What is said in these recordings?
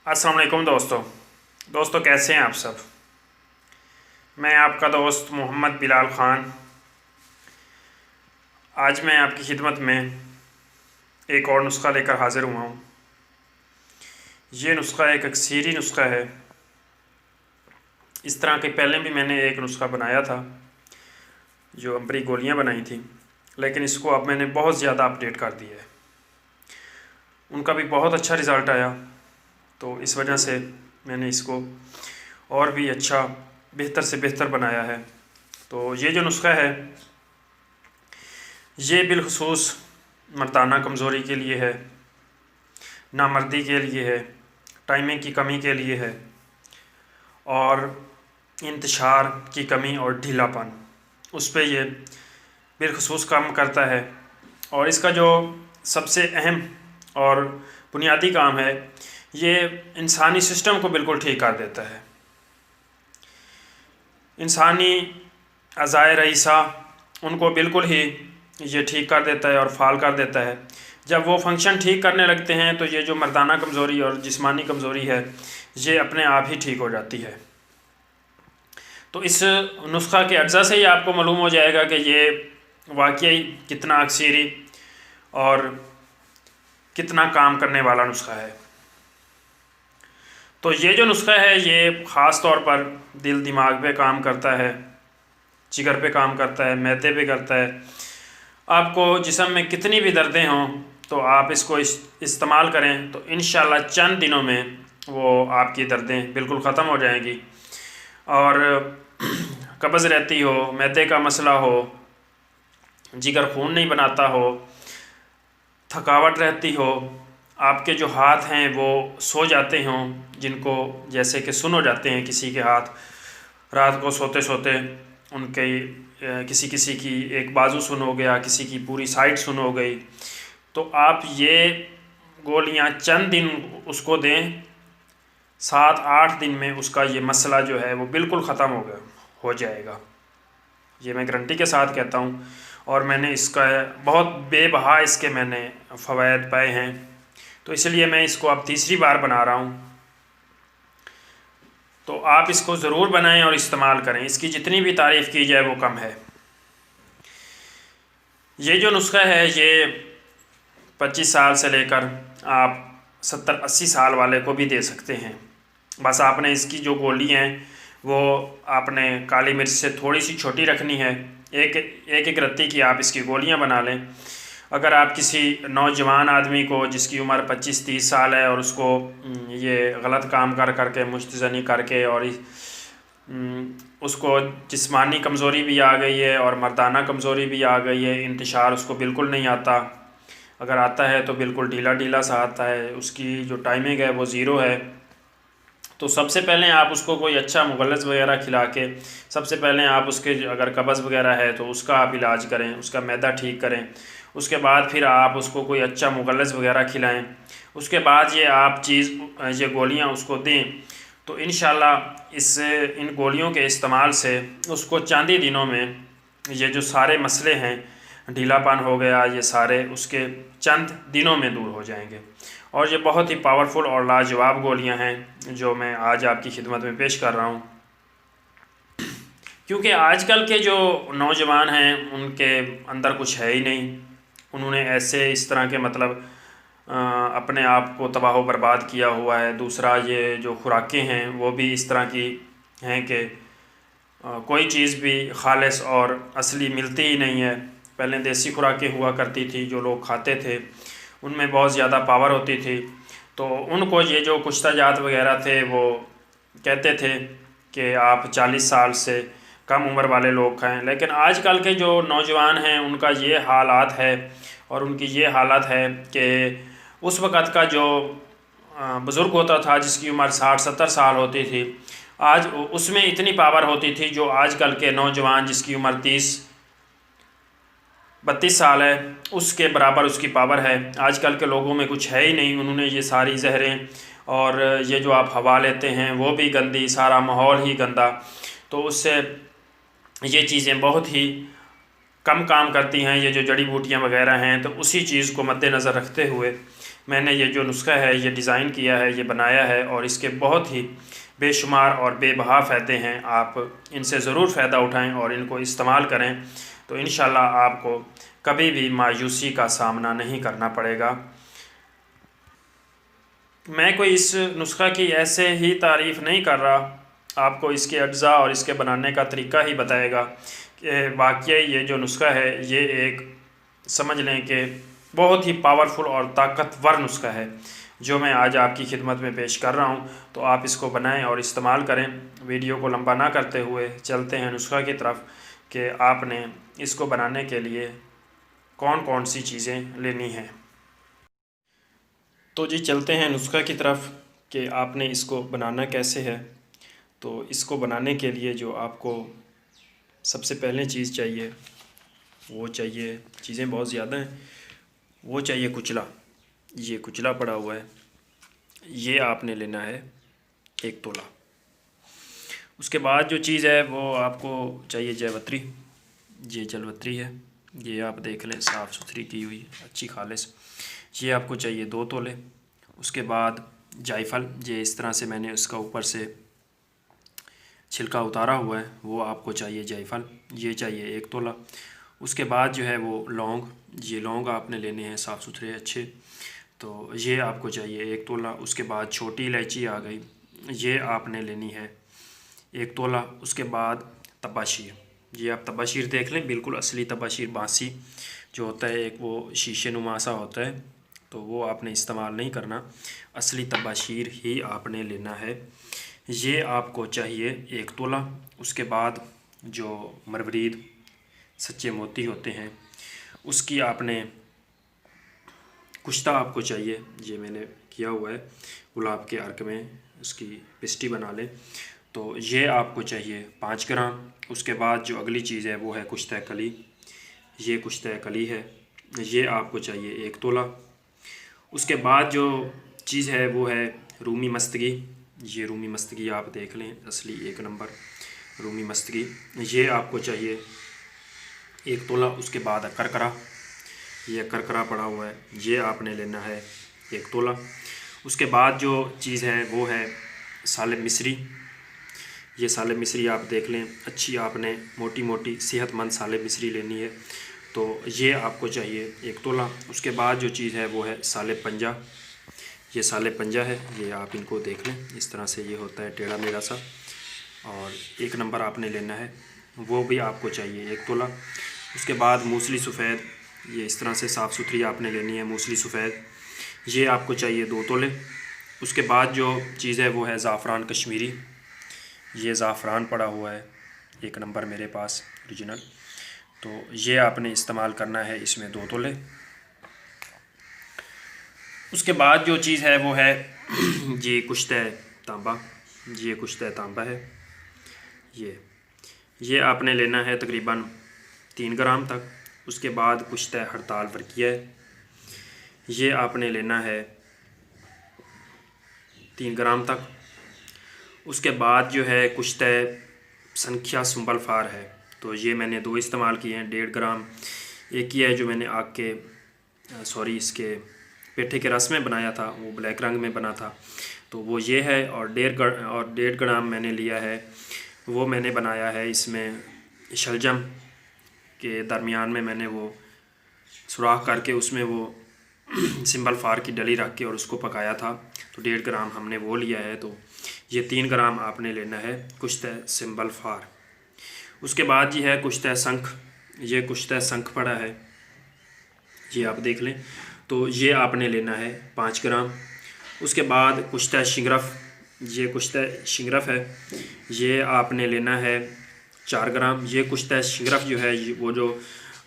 अस्सलाम वालेकुम दोस्तों कैसे हैं आप सब। मैं आपका दोस्त मोहम्मद बिलाल ख़ान आज मैं आपकी खिदमत में एक और नुस्ख़ा लेकर हाज़िर हुआ हूँ। ये नुस्ख़ा एक अक्सीरी नुस्ख़ा है। इस तरह के पहले भी मैंने एक नुस्ख़ा बनाया था जो अंपरी गोलियाँ बनाई थी, लेकिन इसको अब मैंने बहुत ज़्यादा अपडेट कर दिया है। उनका भी बहुत अच्छा रिज़ल्ट आया, तो इस वजह से मैंने इसको और भी अच्छा बेहतर से बेहतर बनाया है। तो ये जो नुस्ख़ा है ये बिलखुसूस मर्दाना कमज़ोरी के लिए है, नामर्दी के लिए है, टाइमिंग की कमी के लिए है और इंतशार की कमी और ढीलापन उस पर ये बिलखुसूस काम करता है। और इसका जो सबसे अहम और बुनियादी काम है, ये इंसानी सिस्टम को बिल्कुल ठीक कर देता है। इंसानी अज़ाए रईसा उनको बिल्कुल ही ये ठीक कर देता है और फाल कर देता है। जब वो फंक्शन ठीक करने लगते हैं तो ये जो मर्दाना कमज़ोरी और जिस्मानी कमज़ोरी है ये अपने आप ही ठीक हो जाती है। तो इस नुस्ख़ा के अज्जा से ही आपको मालूम हो जाएगा कि ये वाकई कितना अक्सीरी और कितना काम करने वाला नुस्ख़ा है। तो ये जो नुस्ख़ा है ये ख़ास तौर पर दिल दिमाग पे काम करता है, जिगर पे काम करता है, मैदे पे करता है। आपको जिस्म में कितनी भी दर्दें हों तो आप इसको इस्तेमाल करें तो इंशाल्लाह चंद दिनों में वो आपकी दर्दें बिल्कुल ख़त्म हो जाएंगी। और कब्ज़ रहती हो, मैदे का मसला हो, जिगर खून नहीं बनाता हो, थकावट रहती हो, आपके जो हाथ हैं वो सो जाते हों, जिनको जैसे कि सुन हो जाते हैं किसी के हाथ रात को सोते सोते, उनके किसी किसी की एक बाजू सुन हो गया, किसी की पूरी साइड सुन हो गई, तो आप ये गोलियां चंद दिन उसको दें, 7-8 दिन में उसका ये मसला जो है वो बिल्कुल ख़त्म हो जाएगा। ये मैं गारंटी के साथ कहता हूँ और मैंने इसका बहुत बेबहा इसके मैंने फ़वायद पाए हैं, तो इसलिए मैं इसको अब तीसरी बार बना रहा हूँ। तो आप इसको ज़रूर बनाएं और इस्तेमाल करें, इसकी जितनी भी तारीफ़ की जाए वो कम है। ये जो नुस्ख़ा है ये 25 साल से लेकर आप 70-80 साल वाले को भी दे सकते हैं। बस आपने इसकी जो गोली हैं वो आपने काली मिर्च से थोड़ी सी छोटी रखनी है। एक रत्ती की आप इसकी गोलियां बना लें। अगर आप किसी नौजवान आदमी को जिसकी उम्र 25-30 साल है और उसको ये गलत काम कर करके मुश्तज़नी करके और उसको जिस्मानी कमज़ोरी भी आ गई है और मर्दाना कमज़ोरी भी आ गई है, इंतशार उसको बिल्कुल नहीं आता, अगर आता है तो बिल्कुल ढीला ढीला सा आता है, उसकी जो टाइमिंग है वो ज़ीरो है, तो सबसे पहले आप उसको कोई अच्छा मुगल्लज़ वगैरह खिला के सबसे पहले आप उसके अगर कब्ज़ वगैरह है तो उसका आप इलाज करें, उसका मैदा ठीक करें। उसके बाद फिर आप उसको कोई अच्छा मुगल्लज़ वगैरह खिलाएं। उसके बाद ये आप ये गोलियां उसको दें तो इंशाल्लाह इन गोलियों के इस्तेमाल से उसको चंद ही दिनों में ये जो सारे मसले हैं, ढीलापन हो गया, ये सारे उसके चंद दिनों में दूर हो जाएंगे। और ये बहुत ही पावरफुल और लाजवाब गोलियां हैं जो मैं आज आपकी खिदमत में पेश कर रहा हूँ। क्योंकि आजकल के जो नौजवान हैं उनके अंदर कुछ है ही नहीं, उन्होंने ऐसे इस तरह के मतलब अपने आप को तबाह बर्बाद किया हुआ है। दूसरा ये जो खुराकें हैं वो भी इस तरह की हैं कि कोई चीज़ भी खालिस और असली मिलती ही नहीं है। पहले देसी खुराकें हुआ करती थी, जो लोग खाते थे उनमें बहुत ज़्यादा पावर होती थी, तो उनको ये जो कुश्ता जात वगैरह थे वो कहते थे कि आप 40 साल से कम उम्र वाले लोग खाएं। लेकिन आजकल के जो नौजवान हैं उनका ये हालात है और उनकी ये हालत है कि उस वक़्त का जो बुज़ुर्ग होता था जिसकी उम्र 60-70 साल होती थी, आज उसमें इतनी पावर होती थी जो आजकल के नौजवान जिसकी उम्र 30-32 साल है उसके बराबर उसकी पावर है। आजकल के लोगों में कुछ है ही नहीं, उन्होंने ये सारी जहरें और ये जो आप हवा लेते हैं वो भी गंदी, सारा माहौल ही गंदा, तो उससे ये चीज़ें बहुत ही कम काम करती हैं। ये जो जड़ी बूटियाँ वगैरह हैं तो उसी चीज़ को मद्देनज़र रखते हुए मैंने ये जो नुस्खा है ये डिज़ाइन किया है, ये बनाया है और इसके बहुत ही बेशुमार और बेबहा फ़ायदे हैं। आप इनसे ज़रूर फ़ायदा उठाएं और इनको इस्तेमाल करें, तो इंशाल्लाह आपको कभी भी मायूसी का सामना नहीं करना पड़ेगा। मैं कोई इस नुस्खा की ऐसे ही तारीफ़ नहीं कर रहा, आपको इसके अज्जा और इसके बनाने का तरीका ही बताएगा कि वाकई ये जो नुस्खा है ये एक समझ लें कि बहुत ही पावरफुल और ताकतवर नुस्खा है जो मैं आज आपकी खिदमत में पेश कर रहा हूँ। तो आप इसको बनाएं और इस्तेमाल करें। वीडियो को लंबा ना करते हुए चलते हैं नुस्खा की तरफ कि आपने इसको बनाने के लिए कौन कौन सी चीज़ें लेनी हैं। तो जी चलते हैं नुस्खा की तरफ कि आपने इसको बनाना कैसे है। तो इसको बनाने के लिए जो आपको सबसे पहले चीज़ चाहिए वो चाहिए, चीज़ें बहुत ज़्यादा हैं, वो चाहिए कुचला। ये कुचला पड़ा हुआ है, ये आपने लेना है 1 तोला। उसके बाद जो चीज़ है वो आपको चाहिए जावित्री। ये जलवत्री है, ये आप देख लें साफ़ सुथरी की हुई अच्छी खालिस। ये आपको चाहिए 2 तोले। उसके बाद जायफल, ये इस तरह से मैंने उसका ऊपर से छिलका उतारा हुआ है, वो आपको चाहिए जायफल, ये चाहिए 1 तोला। उसके बाद जो है वो लौंग, ये लौंग आपने लेने हैं साफ़ सुथरे अच्छे, तो ये आपको चाहिए 1 तोला। उसके बाद छोटी इलायची आ गई, ये आपने लेनी है 1 तोला। उसके बाद तबाशीर, ये आप तबाशीर देख लें, बिल्कुल असली तबाशीर, बांसी जो होता है एक वो शीशे नुमा सा होता है, तो वो आपने इस्तेमाल नहीं करना, असली तबाशीर ही आपने लेना है, ये आपको चाहिए 1 तोला। उसके बाद जो मरवरीद सच्चे मोती होते हैं उसकी आपने कुश्ता आपको चाहिए, ये मैंने किया हुआ है गुलाब के अर्क में, उसकी पिस्टी बना लें, तो ये आपको चाहिए 5 ग्राम। उसके बाद जो अगली चीज़ है वो है कुश्ता कली, ये कुश्ता कली है, ये आपको चाहिए 1 तोला। उसके बाद जो चीज़ है वो है रूमी मस्तगी, ये रूमी मस्तगी आप देख लें असली 1 नंबर रूमी मस्तगी, ये आपको चाहिए 1 तोला। उसके बाद करकरा, ये करकरा पड़ा हुआ है, ये आपने लेना है 1 तोला। उसके बाद जो चीज़ है वो है सालिब मिस्री, ये सालिब मिस्री आप देख लें अच्छी, आपने मोटी मोटी सेहतमंद सालिब मिस्री लेनी है, तो ये आपको चाहिए 1 तोला। उसके बाद जो चीज़ है वो है सालिब पंजा, ये सालिब पंजा है, ये आप इनको देख लें इस तरह से, ये होता है टेढ़ा मेढ़ा सा, और 1 नंबर आपने लेना है, वो भी आपको चाहिए 1 तोला। उसके बाद मूसली सफ़ेद, ये इस तरह से साफ़ सुथरी आपने लेनी है मूसली सफ़ेद, ये आपको चाहिए 2 तोले। उसके बाद जो चीज़ है वो है ज़ाफ़रान कश्मीरी, ये ज़ाफ़रान पड़ा हुआ है 1 नंबर मेरे पास ओरिजिनल, तो ये आपने इस्तेमाल करना है इसमें 2 तोले। उसके बाद जो चीज़ है वो है ये कुश्ता तांबा, ये कुश्ता तांबा है, ये आपने लेना है तकरीबन 3 ग्राम तक। उसके बाद कुश्ता हड़ताल वर्किया है, ये आपने लेना है 3 ग्राम तक। उसके बाद जो है कुश्ता संख्या सुंबल फार है, तो ये मैंने 2 इस्तेमाल किए हैं, 1.5 ग्राम। एक ही है जो मैंने आग के इसके पेठे के रस में बनाया था, वो ब्लैक रंग में बना था, तो वो ये है, और 1.5 ग्राम मैंने लिया है, वो मैंने बनाया है इसमें शलजम के दरमियान में मैंने वो सुराख करके उसमें वो सिंबल फार की डली रख के और उसको पकाया था, तो 1.5 ग्राम हमने वो लिया है, तो ये 3 ग्राम आपने लेना है कुश्ता सिंबल फार। उसके बाद ये है कुश्ता शंख, ये कुश्ता शंख पड़ा है, ये आप देख लें, तो ये आपने लेना है 5 ग्राम। उसके बाद कुश्ता शिंगरफ, ये कुश्ता शिंगरफ है, ये आपने लेना है 4 ग्राम। ये कुश्ता शिंगरफ जो है वो जो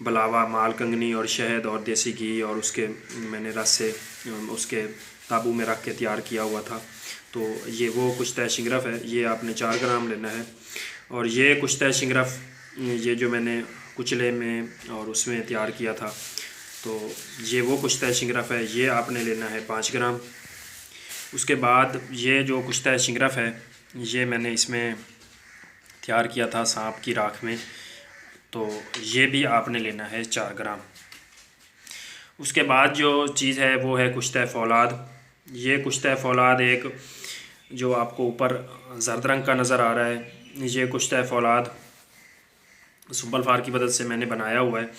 बलावा माल कंगनी और शहद और देसी घी और उसके मैंने रस से उसके काबू में रख के तैयार किया हुआ था, तो ये वो कुश्ता शिंगरफ है, ये आपने 4 ग्राम लेना है। और ये कुश्ता शिंगरफ ये जो मैंने कुचले में और उसमें तैयार किया था, तो ये वो कुश्ता शिंगरफ है, ये आपने लेना है 5 ग्राम। उसके बाद ये जो कुश्ता शिंगरफ है ये मैंने इसमें तैयार किया था सांप की राख में, तो ये भी आपने लेना है 4 ग्राम। उसके बाद जो चीज़ है वो है कुश्ते फौलाद। ये कुश्ते फौलाद एक जो आपको ऊपर जर्द रंग का नज़र आ रहा है, ये कुश्ते फौलाद सुंबल फार की मदद से मैंने बनाया हुआ है।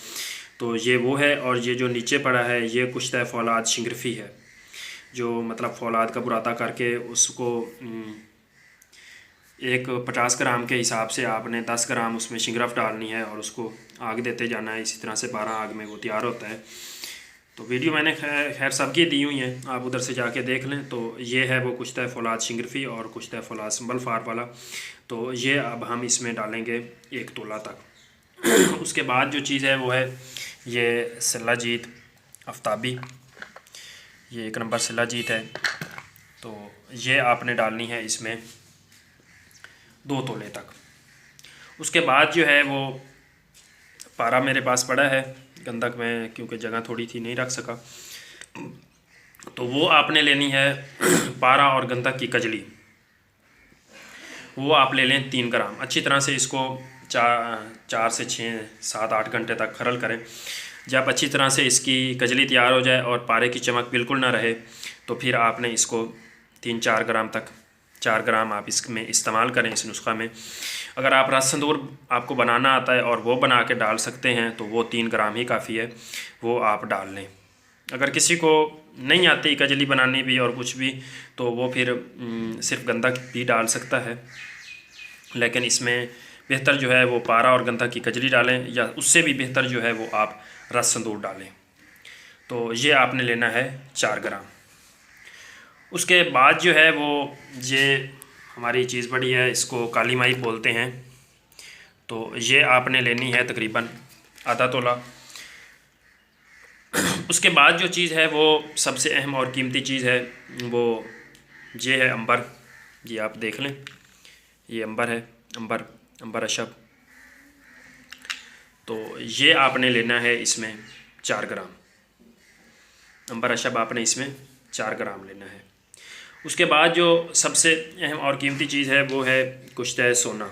तो ये वो है, और ये जो नीचे पड़ा है ये कुश्ते फौलाद शिंगरफी है, जो मतलब फौलाद का बुरादा करके उसको एक 50 ग्राम के हिसाब से आपने 10 ग्राम उसमें शिंगरफ डालनी है और उसको आग देते जाना है। इसी तरह से 12 आग में वो तैयार होता है। तो वीडियो मैंने खैर सबकी दी हुई हैं, आप उधर से जाके देख लें। तो ये है वो कुश्ते फौलाद शिंगरफी और कुश्ते फौलाद सुंबल फार वाला। तो ये अब हम इसमें डालेंगे 1 तोला तक। उसके बाद जो चीज़ है वो है ये सिल्ला जीत आफ्ताबी, ये 1 नंबर सिल्ला जीत है। तो ये आपने डालनी है इसमें 2 तोले तक। उसके बाद जो है वो पारा मेरे पास पड़ा है, गंधक में क्योंकि जगह थोड़ी थी नहीं रख सका, तो वो आपने लेनी है पारा और गंधक की कजली, वो आप ले लें 3 ग्राम। अच्छी तरह से इसको 4 से 6 7 8 घंटे तक खरल करें। जब अच्छी तरह से इसकी कजली तैयार हो जाए और पारे की चमक बिल्कुल ना रहे, तो फिर आपने इसको 3-4 ग्राम तक 4 ग्राम आप इसमें इस्तेमाल करें इस नुस्खा में। अगर आप रस संदूर आपको बनाना आता है और वो बना के डाल सकते हैं तो वो 3 ग्राम ही काफ़ी है, वो आप डाल लें। अगर किसी को नहीं आती कजली बनानी भी और कुछ भी, तो वो फिर सिर्फ गंधक भी डाल सकता है, लेकिन इसमें बेहतर जो है वो पारा और गंधक की कजली डालें, या उससे भी बेहतर जो है वो आप रस संदूर डालें। तो ये आपने लेना है 4 ग्राम। उसके बाद जो है वो ये हमारी चीज़ बड़ी है, इसको काली माई बोलते हैं। तो ये आपने लेनी है तकरीबन आधा तोला। उसके बाद जो चीज़ है वो सबसे अहम और कीमती चीज़ है, वो ये है अंबर। ये आप देख लें, ये अंबर है, अंबर अशब। तो ये आपने लेना है इसमें 4 ग्राम। अंबर अशब आपने इसमें 4 ग्राम लेना है। उसके बाद जो सबसे अहम और कीमती चीज़ है वो है कुश्ते सोना।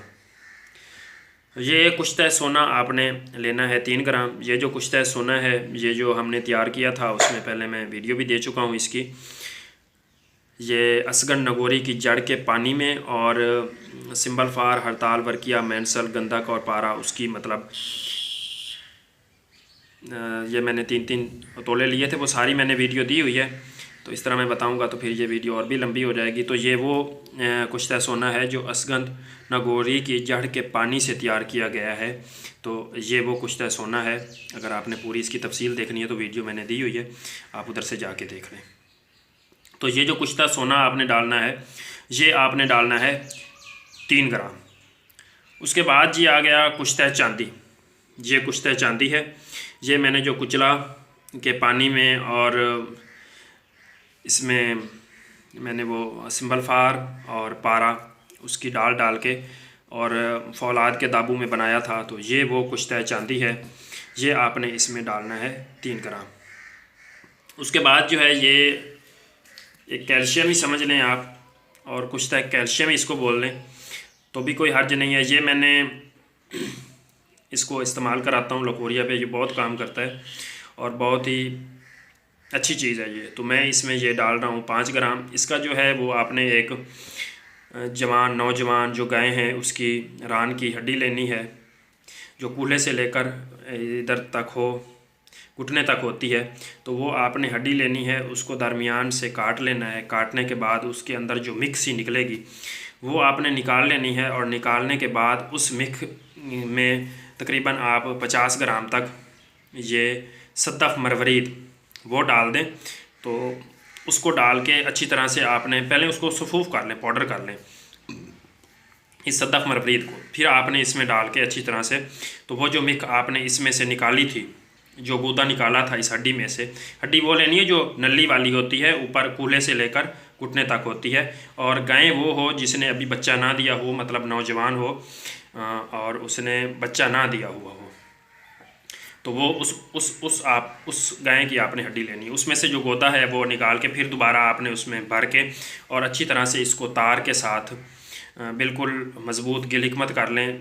ये कुश्ते सोना आपने लेना है 3 ग्राम। ये जो कुश्ते सोना है ये जो हमने तैयार किया था उसमें पहले मैं वीडियो भी दे चुका हूँ इसकी। ये असगन नगोरी की जड़ के पानी में और सिंबल फार, हड़ताल, वर्किया, मैंसल, गंधक और पारा, उसकी मतलब ये मैंने 3-3 तोले लिए थे, वो सारी मैंने वीडियो दी हुई है। तो इस तरह मैं बताऊंगा तो फिर ये वीडियो और भी लंबी हो जाएगी। तो ये वो कुश्ते सोना है जो असगंध नगोरी की जड़ के पानी से तैयार किया गया है। तो ये वो कुश्ते सोना है। अगर आपने पूरी इसकी तफसील देखनी है तो वीडियो मैंने दी हुई है, आप उधर से जाके देख लें। तो ये जो कुश्ता सोना आपने डालना है, ये आपने डालना है 3 ग्राम। उसके बाद ये आ गया कुश्ता चांदी। ये कुश्ता चांदी है, ये मैंने जो कुचला के पानी में और इसमें मैंने वो सिंबल फार और पारा उसकी डाल के और फौलाद के दाबू में बनाया था। तो ये वो कुश्ता चांदी है, ये आपने इसमें डालना है 3 ग्राम। उसके बाद जो है ये एक कैल्शियम ही समझ लें आप, और कुश्ता कैल्शियम ही इसको बोल लें तो भी कोई हर्ज नहीं है। ये मैंने इसको इस्तेमाल कराता हूँ लकोरिया पे, ये बहुत काम करता है और बहुत ही अच्छी चीज़ है ये। तो मैं इसमें ये डाल रहा हूँ 5 ग्राम। इसका जो है वो आपने एक नौजवान जो गाय हैं उसकी रान की हड्डी लेनी है, जो कूल्हे से लेकर इधर तक हो, घुटने तक होती है। तो वो आपने हड्डी लेनी है, उसको दरमियान से काट लेना है। काटने के बाद उसके अंदर जो मिक्स ही निकलेगी वो आपने निकाल लेनी है, और निकालने के बाद उस मिक्स में तकरीबन आप 50 ग्राम तक ये सतफ मरवरीद वो डाल दें। तो उसको डाल के अच्छी तरह से आपने पहले उसको सफूफ कर लें, पाउडर कर लें इस सतफ मरवरीद को। फिर आपने इसमें डाल के अच्छी तरह से, तो वो जो मिक आपने इसमें से निकाली थी, जो गूदा निकाला था इस हड्डी में से, हड्डी वो लेनी है जो नली वाली होती है, ऊपर कूल्हे से लेकर घुटने तक होती है। और गाय वो हो जिसने अभी बच्चा ना दिया हो, मतलब नौजवान हो और उसने बच्चा ना दिया हुआ हो, तो वो उस गाय की आपने हड्डी लेनी है। उसमें से जो गोदा है वो निकाल के फिर दोबारा आपने उसमें भर के और अच्छी तरह से इसको तार के साथ बिल्कुल मज़बूत गिल हिकमत कर लें,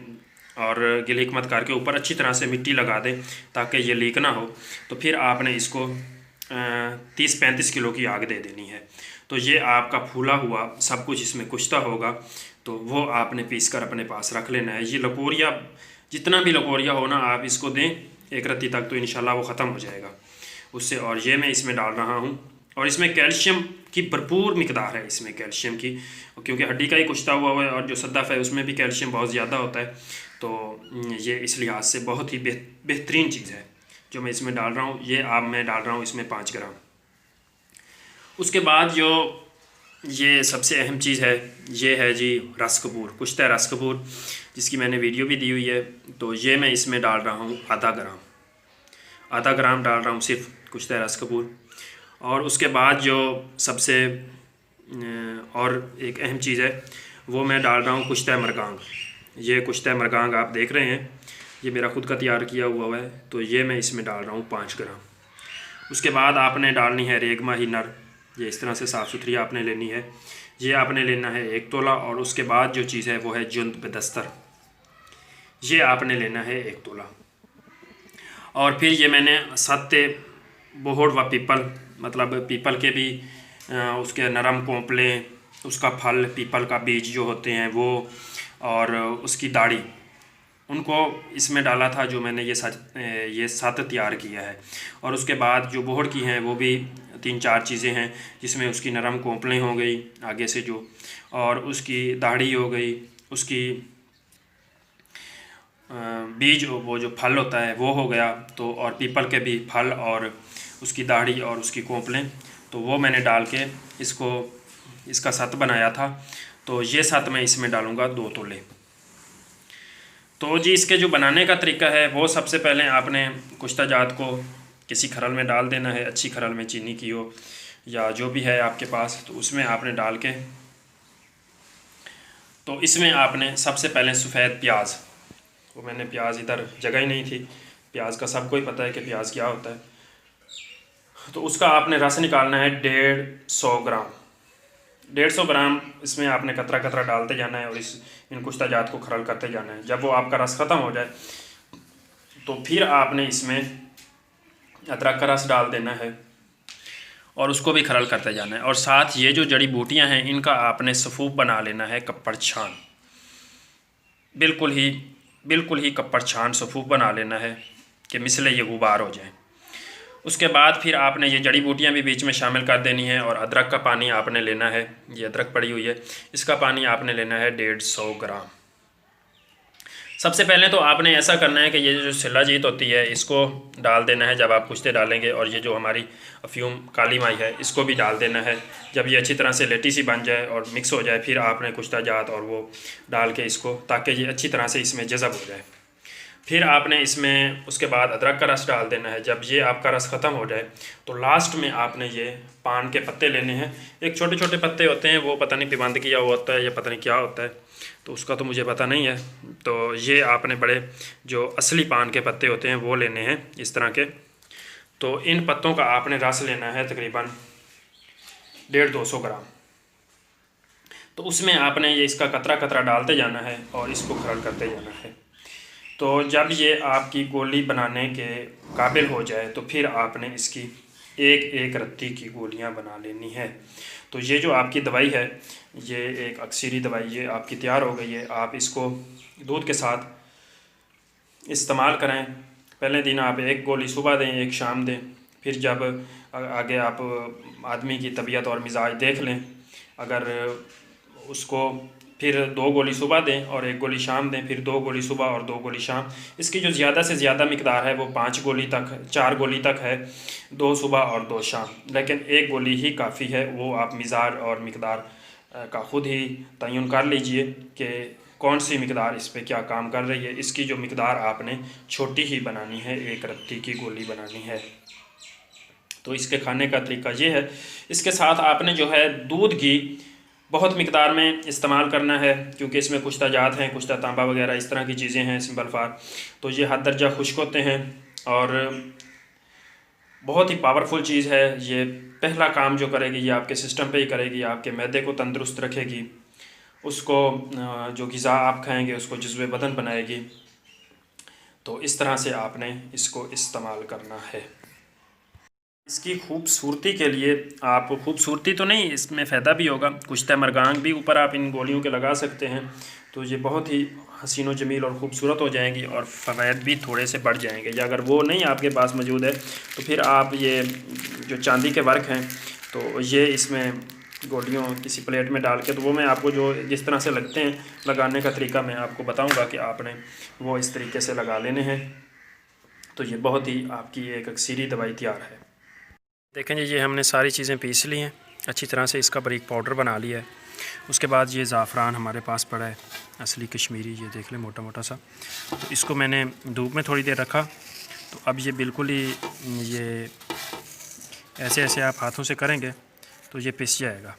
और गिल हिकमत करके ऊपर अच्छी तरह से मिट्टी लगा दें ताकि ये लीक ना हो। तो फिर आपने इसको 30-35 किलो की आग दे देनी है। तो ये आपका फूला हुआ सब कुछ इसमें कुश्ता होगा, तो वो आपने पीस कर अपने पास रख लेना है। ये लकोरिया, जितना भी लकोरिया हो ना, आप इसको दें एक रत्ती तक, तो इंशाल्लाह वो ख़त्म हो जाएगा उससे। और ये मैं इसमें डाल रहा हूँ, और इसमें कैल्शियम की भरपूर मिकदार है इसमें कैल्शियम की, क्योंकि हड्डी का ही कुश्ता हुआ है और जो सद्दफ़ है उसमें भी कैल्शियम बहुत ज़्यादा होता है। तो ये इस लिहाज से बहुत ही बेहतरीन चीज़ है जो मैं इसमें डाल रहा हूँ। ये मैं डाल रहा हूँ इसमें 5 ग्राम। उसके बाद जो ये सबसे अहम चीज़ है, ये है जी रस कपूर, कुश्ता रस कपूर, जिसकी मैंने वीडियो भी दी हुई है। तो ये मैं इसमें डाल रहा हूँ आधा ग्राम डाल रहा हूँ सिर्फ कुश्ता रस कपूर। और उसके बाद जो सबसे और एक अहम चीज़ है, वो मैं डाल रहा हूँ कुश्ता मरगांग। ये कुश्ता मरगांग आप देख रहे हैं, ये मेरा ख़ुद का तैयार किया हुआ है। तो ये मैं इसमें डाल रहा हूँ 5 ग्राम। उसके बाद आपने डालनी है रेगमा ही नर, ये इस तरह से साफ़ सुथरी आपने लेनी है। ये आपने लेना है 1 तोला। और उसके बाद जो चीज़ है वो है जुंद बेदस्तर, ये आपने लेना है 1 तोला। और फिर ये मैंने सत्ते बोहड़ व पीपल, मतलब पीपल के भी उसके नरम कोंपले, उसका फल, पीपल का बीज जो होते हैं वो, और उसकी दाढ़ी, उनको इसमें डाला था जो मैंने ये साथ तैयार किया है। और उसके बाद जो बोहड़ की हैं वो भी 3-4 चीज़ें हैं, जिसमें उसकी नरम कोंपलें हो गई आगे से जो, और उसकी दाढ़ी हो गई, उसकी बीज, वो जो फल होता है वो हो गया। तो और पीपल के भी फल और उसकी दाढ़ी और उसकी कोंपलें, तो वो मैंने डाल के इसका सत बनाया था। तो ये सत मैं इसमें डालूँगा 2 तोले। तो जी इसके जो बनाने का तरीका है, वो सबसे पहले आपने कुश्ता जात को किसी खरल में डाल देना है, अच्छी खरल में, चीनी की हो या जो भी है आपके पास, तो उसमें आपने डाल के, तो इसमें आपने सबसे पहले सफ़ेद प्याज, वो मैंने प्याज इधर जगह ही नहीं थी, प्याज का सबको ही पता है कि प्याज क्या होता है, तो उसका आपने रस निकालना है 150 ग्राम। 150 ग्राम इसमें आपने कतरा कतरा डालते जाना है और इन कुश्ता जात को खरल करते जाना है। जब वो आपका रस ख़त्म हो जाए तो फिर आपने इसमें अदरक का रस डाल देना है और उसको भी खरल करते जाना है। और साथ ये जो जड़ी बूटियां हैं इनका आपने सफ़ूफ बना लेना है, कप्पड़ छान, बिल्कुल ही कप्पड़ छान सफ़ूफ बना लेना है कि मिसले ये गुबार हो जाए। उसके बाद फिर आपने ये जड़ी बूटियां भी बीच में शामिल कर देनी है। और अदरक का पानी आपने लेना है, ये अदरक पड़ी हुई है, इसका पानी आपने लेना है 150 ग्राम। सबसे पहले तो आपने ऐसा करना है कि ये जो शिलाजीत होती है इसको डाल देना है जब आप कुश्ते डालेंगे, और ये जो हमारी अफ्यूम काली माई है इसको भी डाल देना है। जब ये अच्छी तरह से लेटी सी बन जाए और मिक्स हो जाए, फिर आपने कुश्ता जात और वो डाल के इसको, ताकि ये अच्छी तरह से इसमें जज़ब हो जाए। फिर आपने इसमें उसके बाद अदरक का रस डाल देना है। जब ये आपका रस ख़त्म हो जाए तो लास्ट में आपने ये पान के पत्ते लेने हैं। एक छोटे छोटे पत्ते होते हैं, वो पता नहीं पिबंद किया हुआ होता है या पता नहीं क्या होता है, तो उसका तो मुझे पता नहीं है। तो ये आपने बड़े जो असली पान के पत्ते होते हैं वो लेने हैं इस तरह के। तो इन पत्तों का आपने रस लेना है तकरीबन 150-200 ग्राम। तो उसमें आपने ये इसका कतरा कतरा डालते जाना है और इसको खरल करते जाना है। तो जब ये आपकी गोली बनाने के काबिल हो जाए तो फिर आपने इसकी एक एक रत्ती की गोलियां बना लेनी है। तो ये जो आपकी दवाई है, ये एक अक्सरी दवाई ये आपकी तैयार हो गई है। आप इसको दूध के साथ इस्तेमाल करें। पहले दिन आप 1 गोली सुबह दें, 1 शाम दें। फिर जब आगे आप आदमी की तबीयत और मिजाज देख लें, अगर उसको फिर 2 गोली सुबह दें और 1 गोली शाम दें, फिर 2 गोली सुबह और 2 गोली शाम। इसकी जो ज़्यादा से ज़्यादा मिकदार है वो 5 गोली तक, 4 गोली तक है, 2 सुबह और 2 शाम, लेकिन 1 गोली ही काफ़ी है। वो आप मिज़ाज और मिकदार का ख़ुद ही तयन कर लीजिए कि कौन सी मिकदार इस पर क्या काम कर रही है। इसकी जो मिकदार आपने छोटी ही बनानी है, 1 रत्ती की गोली बनानी है। तो इसके खाने का तरीका ये है। इसके साथ आपने जो है दूध घी बहुत मिकदार में इस्तेमाल करना है, क्योंकि इसमें कुश्ता जात हैं, कुश्ता तांबा वगैरह इस तरह की चीज़ें हैं, सिंपल फार। तो ये हद दर्जा खुश्क होते हैं और बहुत ही पावरफुल चीज़ है। ये पहला काम जो करेगी ये आपके सिस्टम पे ही करेगी, आपके मैदे को तंदुरुस्त रखेगी, उसको जो ग़िज़ा आप खाएंगे उसको जज़्वे बदन बनाएगी। तो इस तरह से आपने इसको इस्तेमाल करना है। इसकी खूबसूरती के लिए आप, खूबसूरती तो नहीं, इसमें फ़ायदा भी होगा, कुछ मरगांग भी ऊपर आप इन गोलियों के लगा सकते हैं, तो ये बहुत ही हसीन व जमील और ख़ूबसूरत हो जाएंगी और फ़वाइद भी थोड़े से बढ़ जाएंगे। या अगर वो नहीं आपके पास मौजूद है तो फिर आप ये जो चांदी के वर्क हैं तो ये इसमें गोलियों किसी प्लेट में डाल के, तो वो मैं आपको जो जिस तरह से लगते हैं लगाने का तरीका मैं आपको बताऊँगा कि आपने वो इस तरीके से लगा लेने हैं। तो ये बहुत ही आपकी एक अक्सरी दवाई तैयार है। देखें जी, ये हमने सारी चीज़ें पीस ली हैं अच्छी तरह से, इसका बारीक पाउडर बना लिया है। उसके बाद ये ज़ाफ़रान हमारे पास पड़ा है असली कश्मीरी, ये देख लें मोटा मोटा सा। तो इसको मैंने धूप में थोड़ी देर रखा, तो अब ये बिल्कुल ही ये ऐसे ऐसे आप हाथों से करेंगे तो ये पिस जाएगा।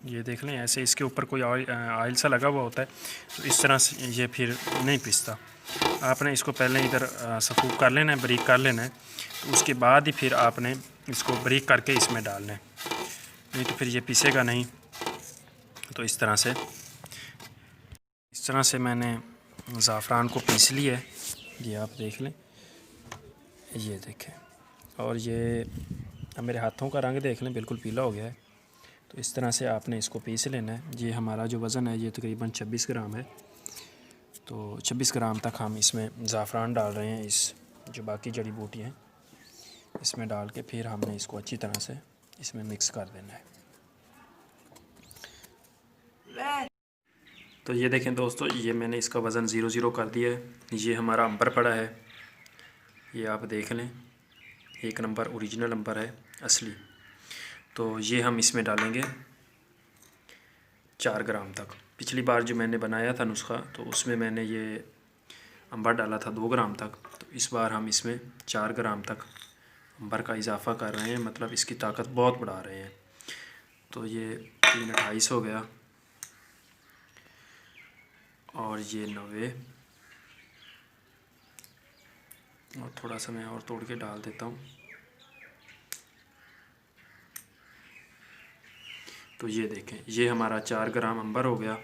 ये देख लें ऐसे इसके ऊपर कोई ऑयल सा लगा हुआ होता है, तो इस तरह से ये फिर नहीं पिसता। आपने इसको पहले इधर सफ़ूक कर लेना है, बारीक कर लेना है, तो उसके बाद ही फिर आपने इसको बारीक करके इसमें डालना है, नहीं तो फिर ये पिसेगा नहीं। तो इस तरह से मैंने ज़ाफ़रान को पीस लिया है, ये आप देख लें, ये देखें। और ये अब मेरे हाथों का रंग देख लें बिल्कुल पीला हो गया है। तो इस तरह से आपने इसको पीस लेना है। ये हमारा जो वज़न है ये तकरीबन 26 ग्राम है। तो 26 ग्राम तक हम इसमें ज़ाफ़रान डाल रहे हैं, इस जो बाकी जड़ी बूटी हैं इसमें डाल के फिर हमने इसको अच्छी तरह से इसमें मिक्स कर देना है। तो ये देखें दोस्तों, ये मैंने इसका वज़न 0 कर दिया है। ये हमारा अंबर पड़ा है, ये आप देख लें, 1 नंबर ओरिजिनल अंबर है असली। तो ये हम इसमें डालेंगे 4 ग्राम तक। पिछली बार जो मैंने बनाया था नुस्खा तो उसमें मैंने ये अंबर डाला था 2 ग्राम तक, तो इस बार हम इसमें 4 ग्राम तक अंबर का इजाफ़ा कर रहे हैं, मतलब इसकी ताकत बहुत बढ़ा रहे हैं। तो ये 328 हो गया और ये 90, और थोड़ा सा मैं और तोड़ के डाल देता हूँ। तो ये देखें, ये हमारा 4 ग्राम अंबर हो गया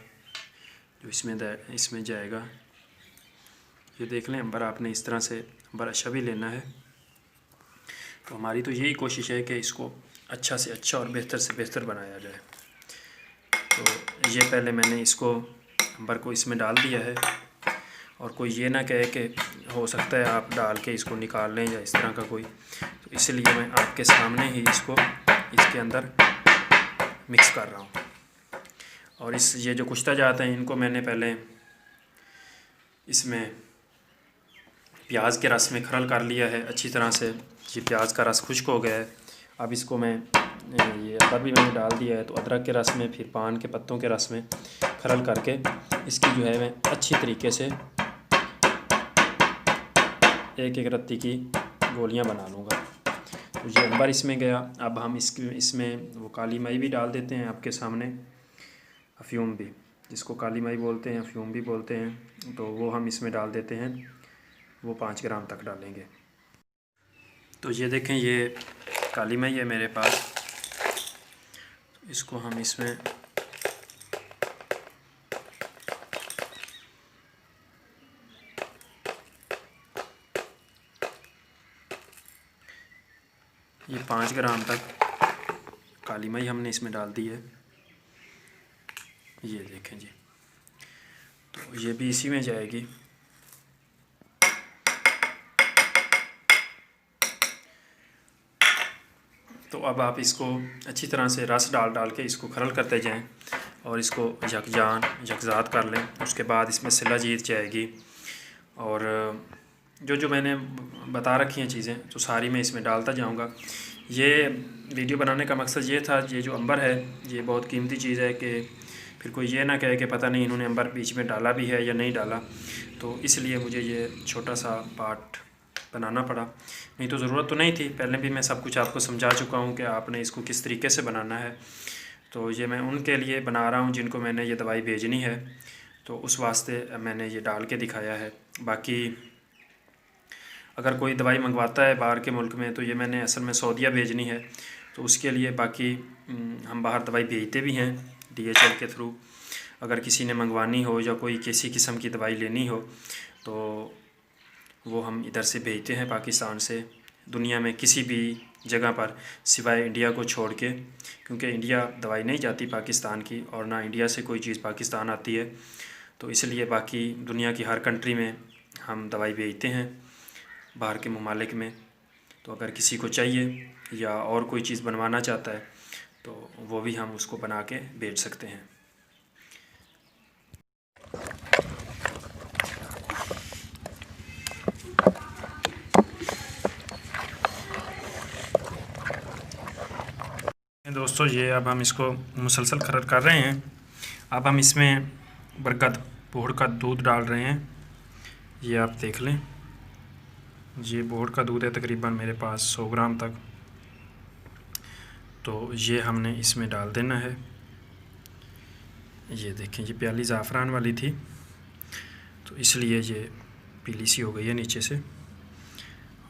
जो इसमें जाएगा। ये देख लें, अंबर आपने इस तरह से अंबर अच्छा भी लेना है। तो हमारी तो यही कोशिश है कि इसको अच्छा से अच्छा और बेहतर से बेहतर बनाया जाए। तो ये पहले मैंने इसको अंबर को इसमें डाल दिया है, और कोई ये ना कहे कि हो सकता है आप डाल के इसको निकाल लें या इस तरह का कोई, तो इसलिए मैं आपके सामने ही इसको इसके अंदर मिक्स कर रहा हूँ। और ये जो कुश्ता जाते हैं इनको मैंने पहले इसमें प्याज के रस में खरल कर लिया है अच्छी तरह से। ये प्याज का रस खुश्क हो गया है। अब इसको मैं ये अदरक भी मैंने डाल दिया है, तो अदरक के रस में फिर पान के पत्तों के रस में खरल करके इसकी जो है मैं अच्छी तरीके से एक एक रत्ती की गोलियां बना लूँगा। तो ये अंबर इसमें गया। अब हम इसमें वो काली मई भी डाल देते हैं आपके सामने, अफ्यूम भी, जिसको काली मई बोलते हैं, अफ्यूम भी बोलते हैं, तो वो हम इसमें डाल देते हैं। वो 5 ग्राम तक डालेंगे। तो ये देखें, ये काली मई है मेरे पास, तो इसको हम इसमें ये 5 ग्राम तक काली मई हमने इसमें डाल दी है। ये देखें जी, तो ये भी इसी में जाएगी। तो अब आप इसको अच्छी तरह से रस डाल के इसको खरल करते जाएं और इसको यकजात कर लें। उसके बाद इसमें सिला जीत जाएगी, और जो मैंने बता रखी हैं चीज़ें तो सारी मैं इसमें डालता जाऊंगा। ये वीडियो बनाने का मकसद ये था, ये जो अंबर है ये बहुत कीमती चीज़ है कि फिर कोई ये ना कहे कि पता नहीं इन्होंने अंबर बीच में डाला भी है या नहीं डाला, तो इसलिए मुझे ये छोटा सा पार्ट बनाना पड़ा। नहीं तो ज़रूरत तो नहीं थी, पहले भी मैं सब कुछ आपको समझा चुका हूँ कि आपने इसको किस तरीके से बनाना है। तो ये मैं उनके लिए बना रहा हूँ जिनको मैंने ये दवाई भेजनी है, तो उस वास्ते मैंने ये डाल के दिखाया है। बाकी अगर कोई दवाई मंगवाता है बाहर के मुल्क में, तो ये मैंने असल में सऊदीया भेजनी है, तो उसके लिए बाकी हम बाहर दवाई भेजते भी हैं DHL के थ्रू। अगर किसी ने मंगवानी हो या कोई किसी किस्म की दवाई लेनी हो तो वो हम इधर से भेजते हैं पाकिस्तान से, दुनिया में किसी भी जगह पर सिवाय इंडिया को छोड़ के, क्योंकि इंडिया दवाई नहीं जाती पाकिस्तान की और ना इंडिया से कोई चीज़ पाकिस्तान आती है, तो इसलिए बाकी दुनिया की हर कंट्री में हम दवाई भेजते हैं बाहर के ममालिक में। तो अगर किसी को चाहिए या और कोई चीज़ बनवाना चाहता है तो वो भी हम उसको बना के भेज सकते हैं। दोस्तों ये अब हम इसको मुसलसल खरड़ कर रहे हैं। अब हम इसमें बरगद बोहड़ का दूध डाल रहे हैं। ये आप देख लें, ये बोहड़ का दूध है तकरीबन मेरे पास 100 ग्राम तक। तो ये हमने इसमें डाल देना है। ये देखें, ये प्याली ज़ाफ़रान वाली थी तो इसलिए ये पीली सी हो गई है नीचे से।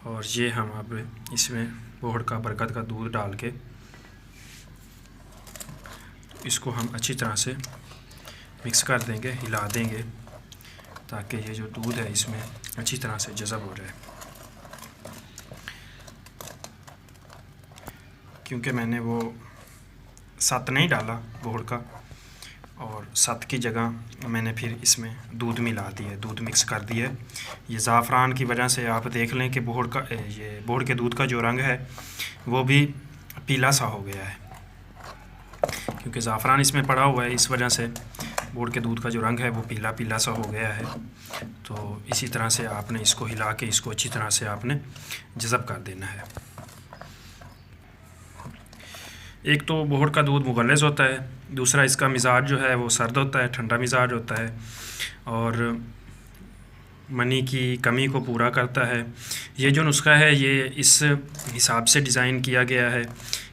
और ये हम अब इसमें बोहड़ का बरगद का दूध डाल के इसको हम अच्छी तरह से मिक्स कर देंगे, हिला देंगे ताकि ये जो दूध है इसमें अच्छी तरह से जज़ब हो जाए। क्योंकि मैंने वो सत नहीं डाला बोहड़ का, और सत की जगह मैंने फिर इसमें दूध मिला दिया, दूध मिक्स कर दिया। ये ज़ाफ़रान की वजह से आप देख लें कि बोहड़ का ये बोहड़ के दूध का जो रंग है वो भी पीला सा हो गया है, क्योंकि ज़ाफ़रान इसमें पड़ा हुआ है, इस वजह से बोहड़ के दूध का जो रंग है वो पीला पीला सा हो गया है। तो इसी तरह से आपने इसको हिला के इसको अच्छी तरह से आपने जज़ब कर देना है। एक तो बोहड़ का दूध मुगल्लिज़ होता है, दूसरा इसका मिज़ाज जो है वो सर्द होता है, ठंडा मिज़ाज होता है और मनी की कमी को पूरा करता है। ये जो नुस्खा है ये इस हिसाब से डिज़ाइन किया गया है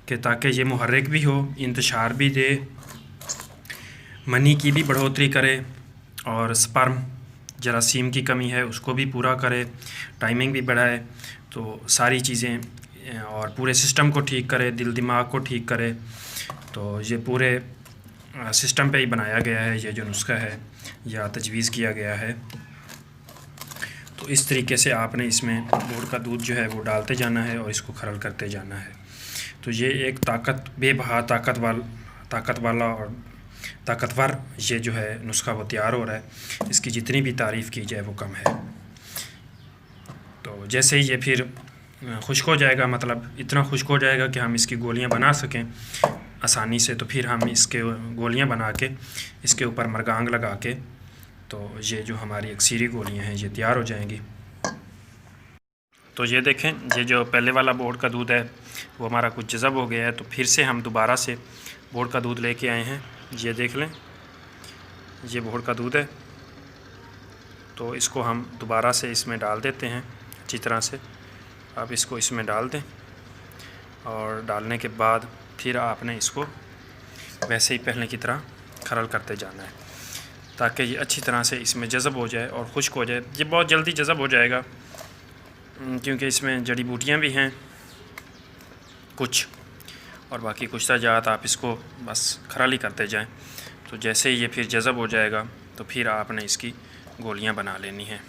कि ताकि ये मुहर्रिक भी हो, इंतशार भी दे, मनी की भी बढ़ोतरी करे और स्पर्म जरासीम की कमी है उसको भी पूरा करे, टाइमिंग भी बढ़ाए, तो सारी चीज़ें और पूरे सिस्टम को ठीक करे, दिल दिमाग को ठीक करे। तो ये पूरे सिस्टम पे ही बनाया गया है ये जो नुस्खा है या तजवीज़ किया गया है। तो इस तरीके से आपने इसमें बोहड़ का दूध जो है वो डालते जाना है और इसको खरल करते जाना है। तो ये एक बेबहा ताकत वाला और ताकतवर ये जो है नुस्खा वो तैयार हो रहा है। इसकी जितनी भी तारीफ़ की जाए वो कम है। तो जैसे ही ये फिर खुश्क हो जाएगा, मतलब इतना खुश्क हो जाएगा कि हम इसकी गोलियां बना सकें आसानी से, तो फिर हम इसके गोलियां बना के इसके ऊपर मरगांग लगा के तो ये जो हमारी अक्सीरी गोलियां हैं ये तैयार हो जाएंगी। तो ये देखें, ये जो पहले वाला बोहड़ का दूध है वो हमारा कुछ जज़ब हो गया है। तो फिर से हम दोबारा से बोहड़ का दूध लेके आए हैं। ये देख लें, ये बोहड़ का दूध है। तो इसको हम दोबारा से इसमें डाल देते हैं अच्छी तरह से। आप इसको इसमें डाल दें और डालने के बाद फिर आपने इसको वैसे ही पहले की तरह खरल करते जाना है ताकि ये अच्छी तरह से इसमें जज़ब हो जाए और खुश्क हो जाए। ये बहुत जल्दी जज़ब हो जाएगा क्योंकि इसमें जड़ी बूटियाँ भी हैं कुछ, और बाकी कुछ ताजात आप इसको बस खरल ही करते जाएं। तो जैसे ही ये फिर जज़ब हो जाएगा तो फिर आपने इसकी गोलियां बना लेनी हैं।